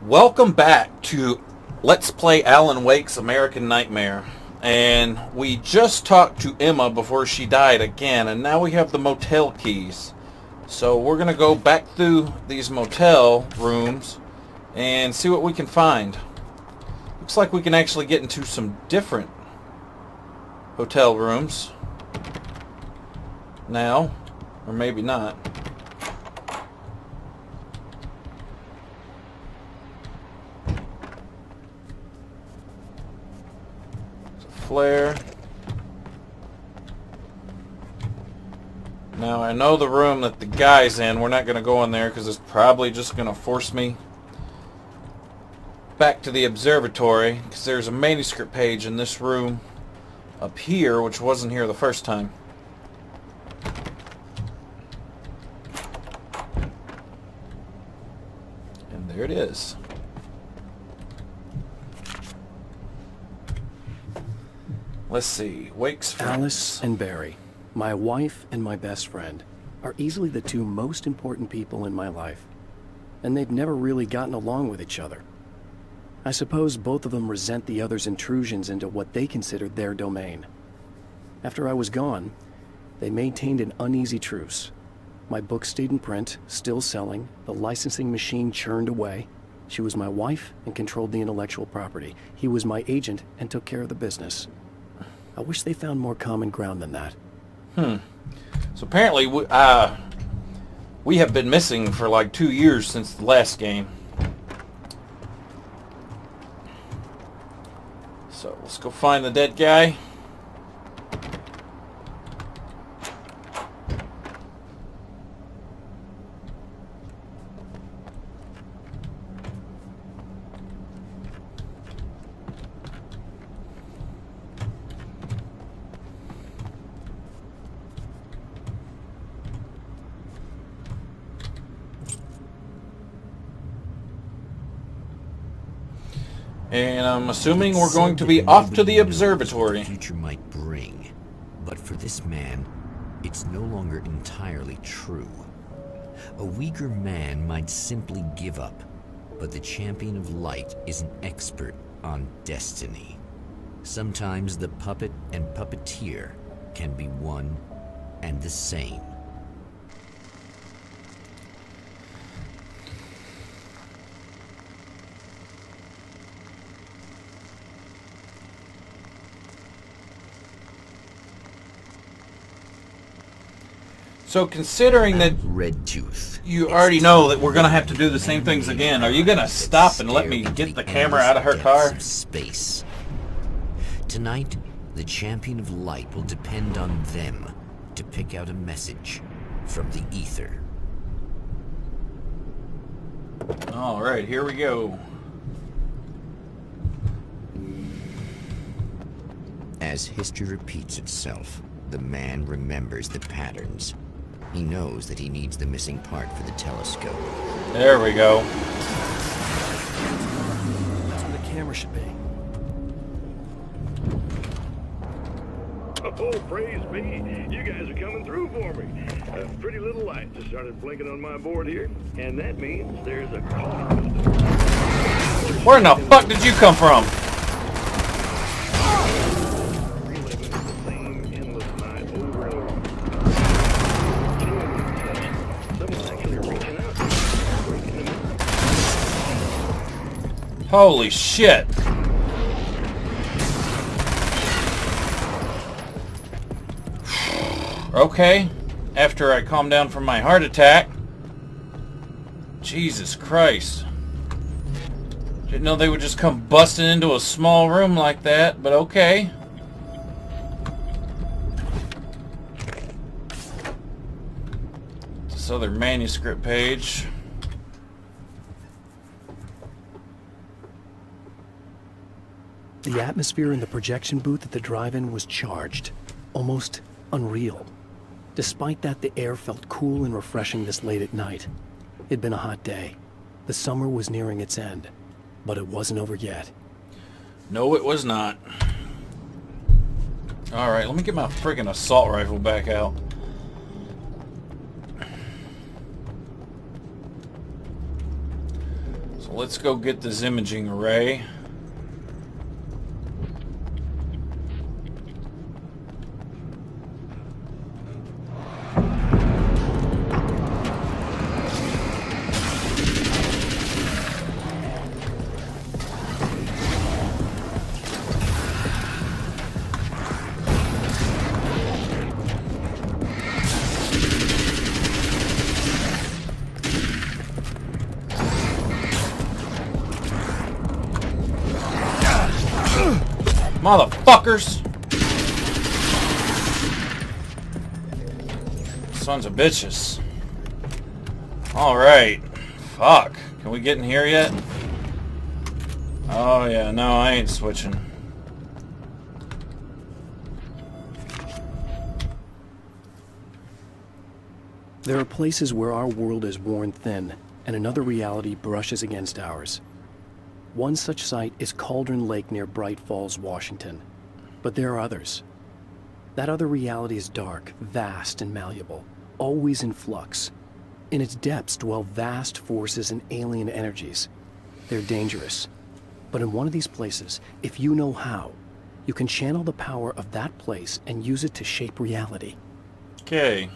Welcome back to Let's Play Alan Wake's American Nightmare. And we just talked to Emma before she died again, and now we have the motel keys. So we're going to go back through these motel rooms and see what we can find. Looks like we can actually get into some different hotel rooms now, or maybe not. Flare. Now I know the room that the guy's in. We're not going to go in there because it's probably just going to force me back to the observatory, because there's a manuscript page in this room up here which wasn't here the first time. And there it is. Let's see, Wake's friends. Alice and Barry, my wife and my best friend, are easily the two most important people in my life. And they've never really gotten along with each other. I suppose both of them resent the other's intrusions into what they considered their domain. After I was gone, they maintained an uneasy truce. My book stayed in print, still selling, the licensing machine churned away. She was my wife and controlled the intellectual property. He was my agent and took care of the business. I wish they found more common ground than that. So apparently we have been missing for like 2 years since the last game. So let's go find the dead guy. And I'm assuming we're going to be off to the observatory. The future might bring, but for this man, it's no longer entirely true. A weaker man might simply give up, but the champion of light is an expert on destiny. Sometimes the puppet and puppeteer can be one and the same. So considering that Red Tooth, you already know that we're going to have to do the same things again, are you going to stop and let me get the camera out of her car? Space. Tonight, the champion of light will depend on them to pick out a message from the ether. Alright, here we go. As history repeats itself, the man remembers the patterns. He knows that he needs the missing part for the telescope. There we go. That's where the camera should be. Oh, praise be. You guys are coming through for me. A pretty little light just started blinking on my board here, and that means there's a call. Where in the fuck did you come from? Reliving the same endless night over and over. Someone's actually reaching out, breaking them out. Holy shit. Okay, after I calm down from my heart attack. Jesus Christ. Didn't know they would just come busting into a small room like that, but okay. This other manuscript page. The atmosphere in the projection booth at the drive-in was charged, almost unreal. Despite that, the air felt cool and refreshing this late at night. It'd been a hot day. The summer was nearing its end, but it wasn't over yet. No, it was not. Alright, let me get my friggin' assault rifle back out. So let's go get this imaging array. Motherfuckers! Sons of bitches. Alright. Fuck. Can we get in here yet? Oh yeah, no, I ain't switching. There are places where our world is worn thin, and another reality brushes against ours. One such site is Cauldron Lake near Bright Falls, Washington. But there are others. That other reality is dark, vast, and malleable, always in flux. In its depths dwell vast forces and alien energies. They're dangerous. But in one of these places, if you know how, you can channel the power of that place and use it to shape reality. Okay.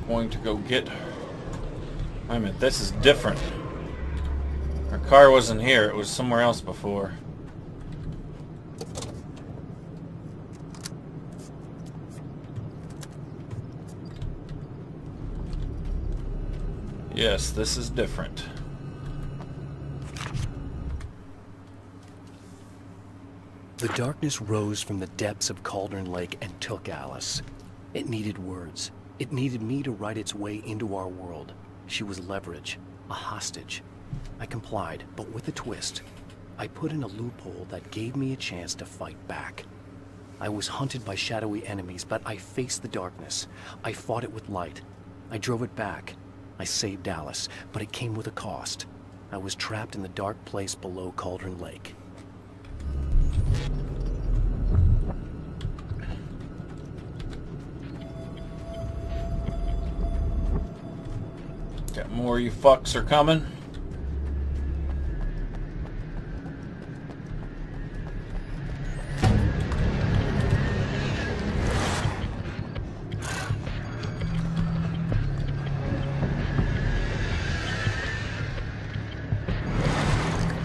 Going to go get... Wait a minute, this is different. Our car wasn't here, it was somewhere else before. Yes, this is different. The darkness rose from the depths of Cauldron Lake and took Alice. It needed words. It needed me to write its way into our world. She was leverage, a hostage. I complied, but with a twist. I put in a loophole that gave me a chance to fight back. I was hunted by shadowy enemies, but I faced the darkness. I fought it with light. I drove it back. I saved Alice, but it came with a cost. I was trapped in the dark place below Cauldron Lake. Got more you fucks are coming.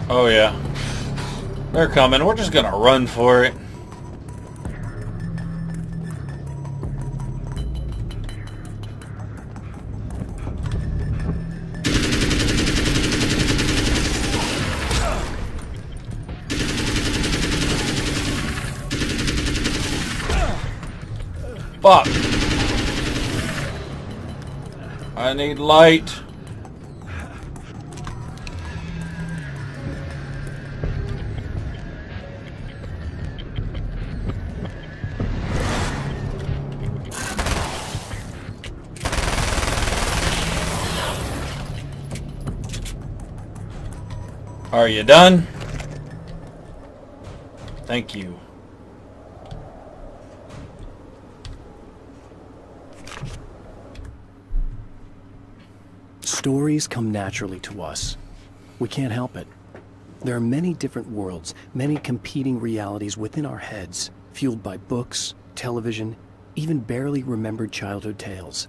Oh yeah. They're coming. We're just gonna run for it. Fuck. I need light. Are you done? Thank you. Stories come naturally to us. We can't help it. There are many different worlds, many competing realities within our heads, fueled by books, television, even barely remembered childhood tales.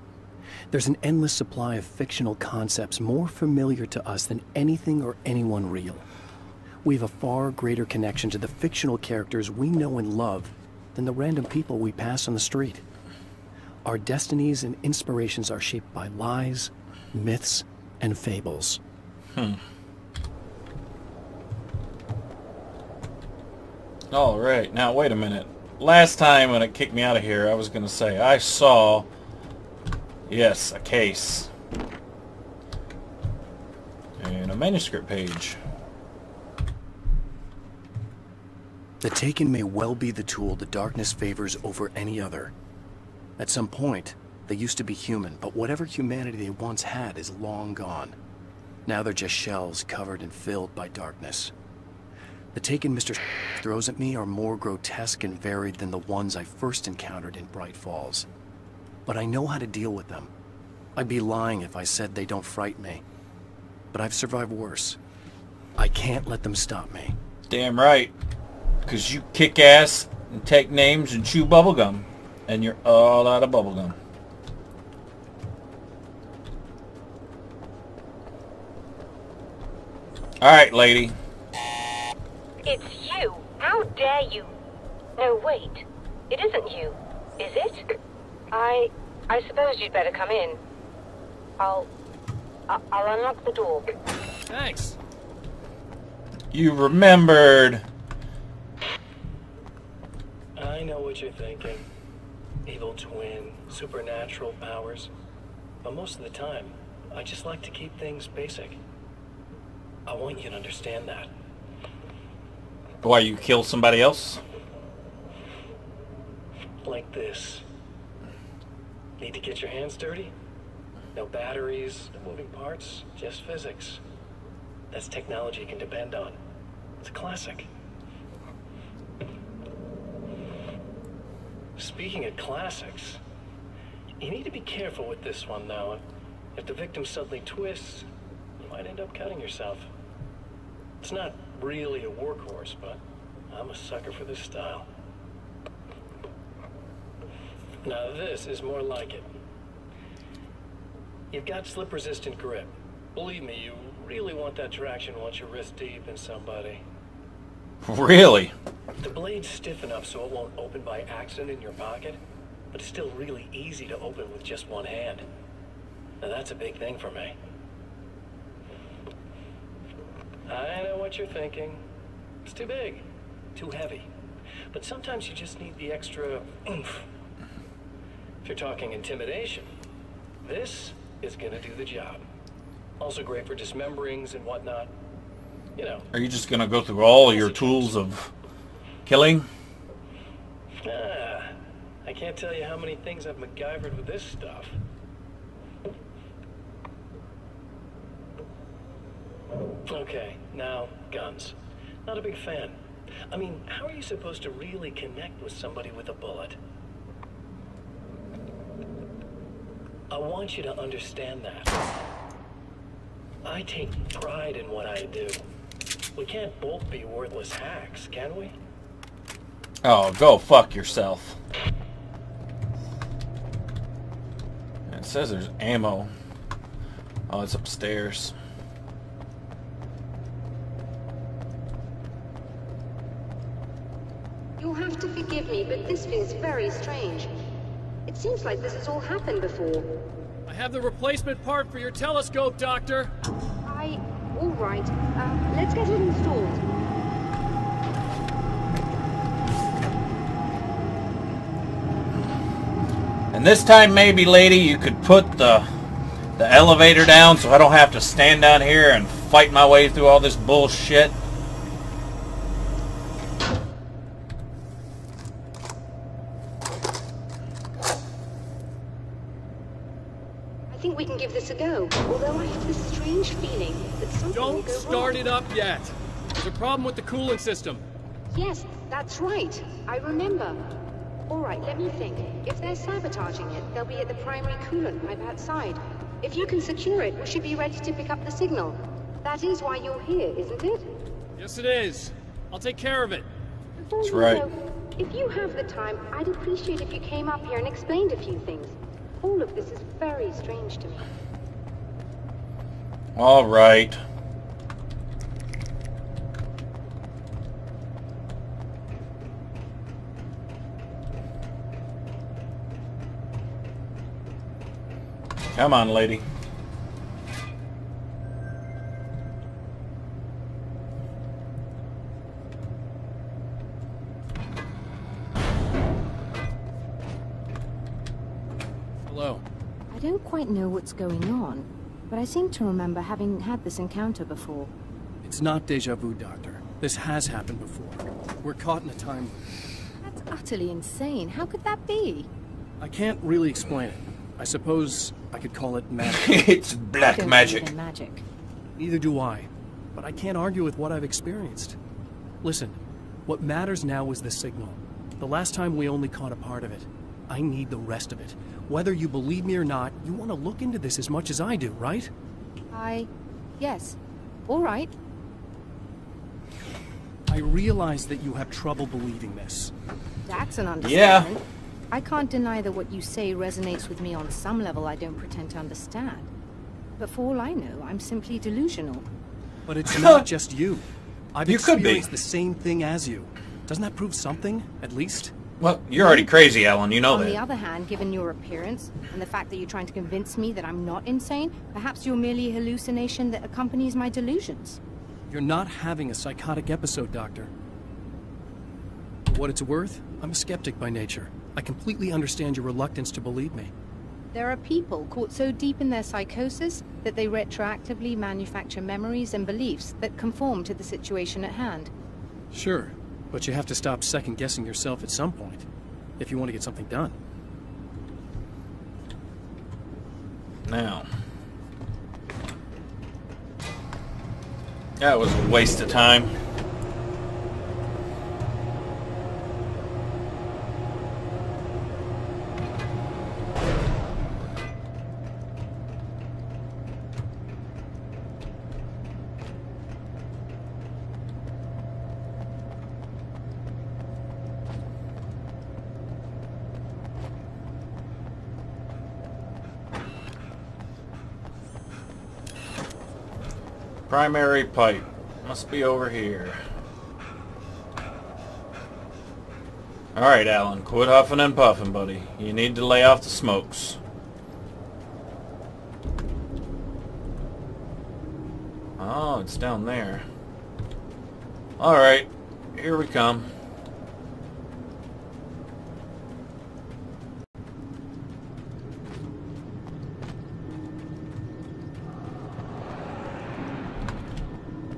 There's an endless supply of fictional concepts more familiar to us than anything or anyone real. We have a far greater connection to the fictional characters we know and love than the random people we pass on the street. Our destinies and inspirations are shaped by lies, myths, and fables. Alright, now wait a minute. Last time when it kicked me out of here, I was going to say, I saw... Yes, a case. And a manuscript page. The Taken may well be the tool the darkness favors over any other. At some point, they used to be human, but whatever humanity they once had is long gone. Now they're just shells covered and filled by darkness. The Taken Mr. throws at me are more grotesque and varied than the ones I first encountered in Bright Falls. but I know how to deal with them. I'd be lying if I said they don't frighten me. But I've survived worse. I can't let them stop me. Damn right. Because you kick ass and take names and chew bubblegum. And you're all out of bubblegum. Alright, lady. It's you. How dare you? No, wait. It isn't you, is it? I suppose you'd better come in. I'll unlock the door. Thanks. You remembered. I know what you're thinking. Evil twin, supernatural powers. But most of the time, I just like to keep things basic. I want you to understand that. Why, you kill somebody else? Like this. Need to get your hands dirty? No batteries, no moving parts, just physics. That's technology you can depend on. It's a classic. Speaking of classics, you need to be careful with this one, though. If the victim suddenly twists, you might end up cutting yourself. It's not really a workhorse, but I'm a sucker for this style. Now this is more like it. You've got slip-resistant grip. Believe me, you really want that traction once you're wrist deep in somebody. Really? The blade's stiff enough so it won't open by accident in your pocket, but it's still really easy to open with just one hand. Now that's a big thing for me. I know what you're thinking. It's too big, too heavy. But sometimes you just need the extra oomph. If you're talking intimidation, this is gonna do the job. Also great for dismemberings and whatnot. You know. Are you just gonna go through all your tools of killing? I can't tell you how many things I've MacGyvered with this stuff. Okay, now, guns. Not a big fan. I mean, how are you supposed to really connect with somebody with a bullet? I want you to understand that. I take pride in what I do. We can't both be worthless hacks, can we? Oh, go fuck yourself. It says there's ammo. Oh, it's upstairs. You'll have to forgive me, but this feels very strange. It seems like this has all happened before. I have the replacement part for your telescope, Doctor. All right. Let's get it installed. And this time, maybe, lady, you could put the elevator down so I don't have to stand down here and fight my way through all this bullshit. I think we can give this a go, although I have this strange feeling that something will Don't go start wrong. it up yet. There's a problem with the cooling system. Yes, that's right. I remember. All right, let me think. If they're sabotaging it, they'll be at the primary coolant pipe outside. If you can secure it, we should be ready to pick up the signal. That is why you're here, isn't it? Yes, it is. I'll take care of it. Before That's we right. go, if you have the time, I'd appreciate if you came up here and explained a few things. All of this is very strange to me. All right. Come on, lady. Hello. I don't quite know what's going on, but I seem to remember having had this encounter before. It's not deja vu, Doctor. This has happened before. We're caught in a time... That's utterly insane. How could that be? I can't really explain it. I suppose I could call it magic. It's I black don't magic. believe in magic. Neither do I. But I can't argue with what I've experienced. Listen, what matters now is the signal. The last time we only caught a part of it. I need the rest of it. Whether you believe me or not, you want to look into this as much as I do, right? Yes. All right. I realize that you have trouble believing this. That's an Yeah. understatement. I can't deny that what you say resonates with me on some level I don't pretend to understand. But for all I know, I'm simply delusional. But it's not just you. I've You could be. experienced the same thing as you. Doesn't that prove something, at least? Well, you're already crazy, Alan. You know On that. the other hand, given your appearance, and the fact that you're trying to convince me that I'm not insane, perhaps you're merely a hallucination that accompanies my delusions. You're not having a psychotic episode, Doctor. For what it's worth, I'm a skeptic by nature. I completely understand your reluctance to believe me. There are people caught so deep in their psychosis that they retroactively manufacture memories and beliefs that conform to the situation at hand. Sure, but you have to stop second-guessing yourself at some point, if you want to get something done. Now. That was a waste of time. Primary pipe. Must be over here. Alright, Alan. Quit huffing and puffing, buddy. You need to lay off the smokes. Oh, it's down there. Alright. Here we come.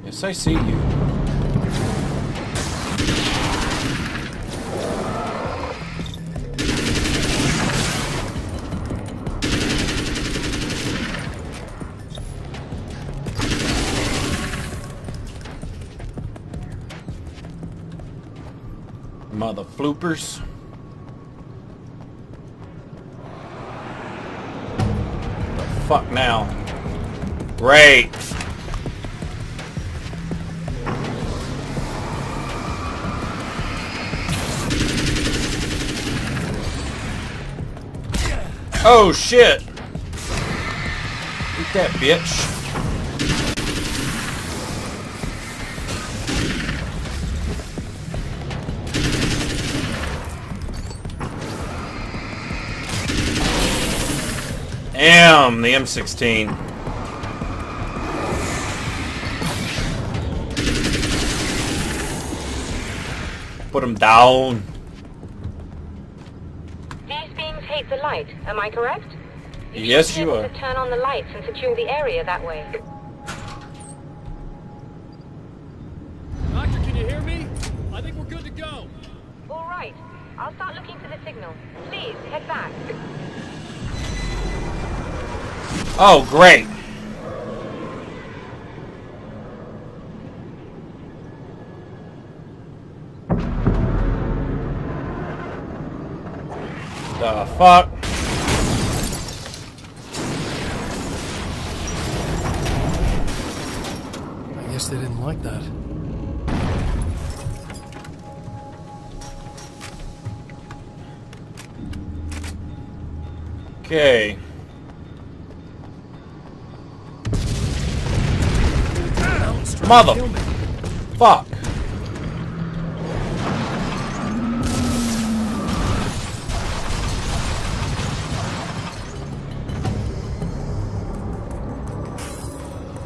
Yes, I see you. Mother floopers. The fuck now? Great. Oh shit! Eat that, bitch. Damn, the M16. Put him down. These beams hate the light, am I correct? Yes, you are. are. To turn on the lights and secure the area that way. Doctor, can you hear me? I think we're good to go. All right. I'll start looking for the signal. Please, head back. Oh, great. The fuck? I guess they didn't like that. Okay. Mother fuck.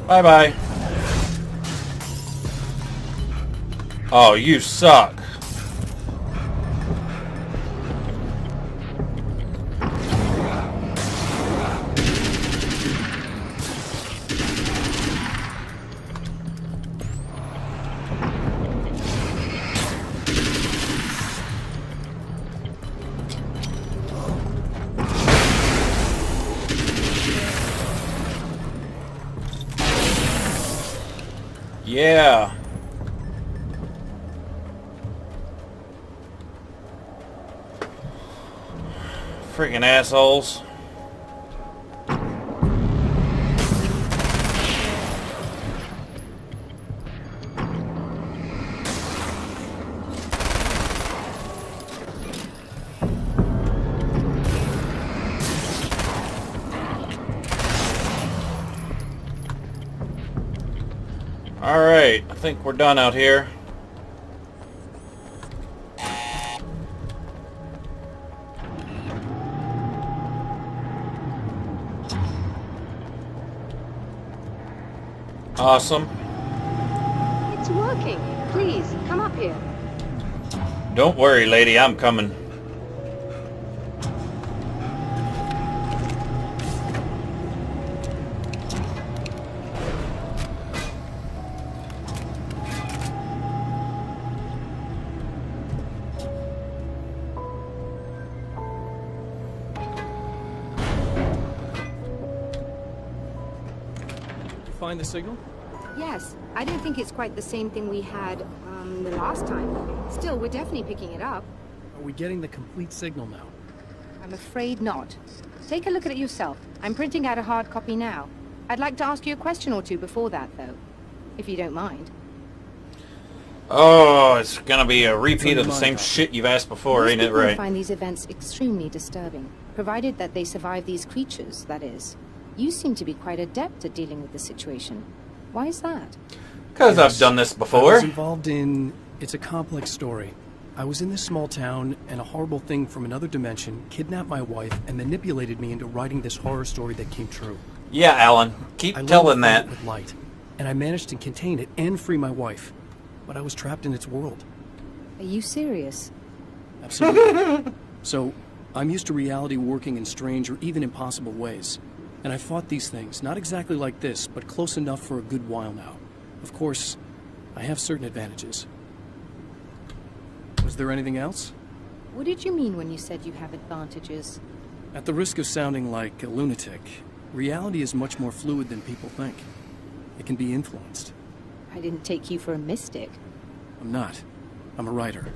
Bye-bye. Oh, you suck. Yeah. Freaking assholes. Alright, I think we're done out here. Awesome. It's working. Please, come up here. Don't worry, lady, I'm coming. Find the signal? Yes, I don't think it's quite the same thing we had, the last time. Still, we're definitely picking it up. Are we getting the complete signal now? I'm afraid not. Take a look at it yourself. I'm printing out a hard copy now. I'd like to ask you a question or two before that, though. If you don't mind. Oh, it's gonna be a repeat of the same shit you've asked before, ain't it, Most people right? find these events extremely disturbing, provided that they survive these creatures, that is. You seem to be quite adept at dealing with the situation. Why is that? Because I've done this I before. was involved in... It's a complex story. I was in this small town, and a horrible thing from another dimension kidnapped my wife and manipulated me into writing this horror story that came true. Yeah, Alan. Keep I learned telling to fight that. it with light, and I managed to contain it and free my wife. But I was trapped in its world. Are you serious? Absolutely. So, I'm used to reality working in strange or even impossible ways. And I fought these things, not exactly like this, but close enough for a good while now. Of course, I have certain advantages. Was there anything else? What did you mean when you said you have advantages? At the risk of sounding like a lunatic, reality is much more fluid than people think. It can be influenced. I didn't take you for a mystic. I'm not. I'm a writer.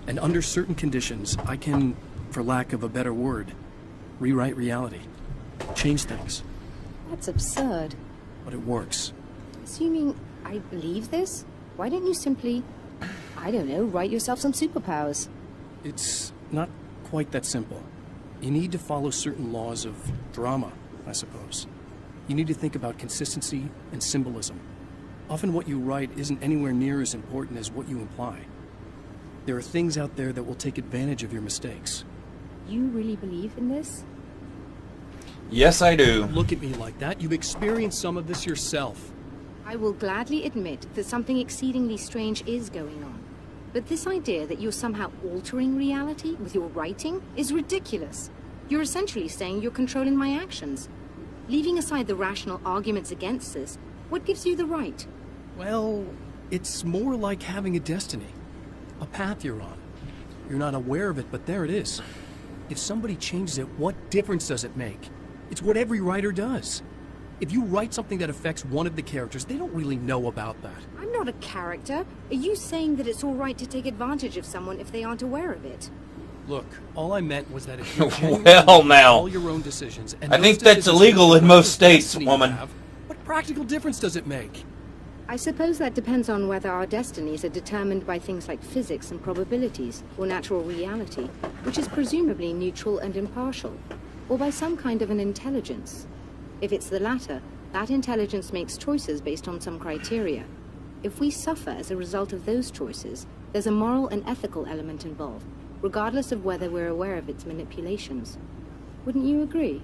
And under certain conditions, I can, for lack of a better word, rewrite reality. Change things. That's absurd. But it works. Assuming I believe this, why don't you simply, I don't know, write yourself some superpowers? It's not quite that simple. You need to follow certain laws of drama, I suppose. You need to think about consistency and symbolism. Often what you write isn't anywhere near as important as what you imply. There are things out there that will take advantage of your mistakes. You really believe in this? Yes, I do. Don't look at me like that. You've experienced some of this yourself. I will gladly admit that something exceedingly strange is going on. But this idea that you're somehow altering reality with your writing is ridiculous. You're essentially saying you're controlling my actions. Leaving aside the rational arguments against this, what gives you the right? Well, it's more like having a destiny. A path you're on. You're not aware of it, but there it is. If somebody changes it, what difference does it make? It's what every writer does. If you write something that affects one of the characters, they don't really know about that. I'm not a character. Are you saying that it's all right to take advantage of someone if they aren't aware of it? Look, all I meant was that if you Well, now, all your own decisions, and I those think that's decisions illegal in reflect most the states, destiny you woman. have, what practical difference does it make? I suppose that depends on whether our destinies are determined by things like physics and probabilities, or natural reality, which is presumably neutral and impartial, or by some kind of an intelligence. If it's the latter, that intelligence makes choices based on some criteria. If we suffer as a result of those choices, there's a moral and ethical element involved, regardless of whether we're aware of its manipulations. Wouldn't you agree?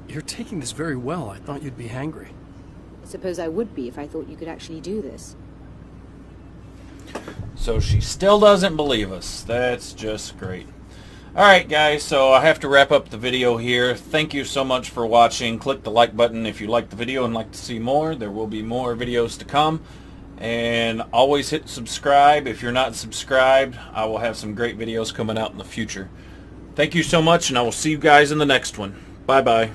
You're taking this very well. I thought you'd be hangry. I suppose I would be if I thought you could actually do this. So she still doesn't believe us. That's just great. Alright guys, so I have to wrap up the video here. Thank you so much for watching. Click the like button if you liked the video and like to see more. There will be more videos to come. And always hit subscribe. If you're not subscribed, I will have some great videos coming out in the future. Thank you so much, and I will see you guys in the next one. Bye-bye.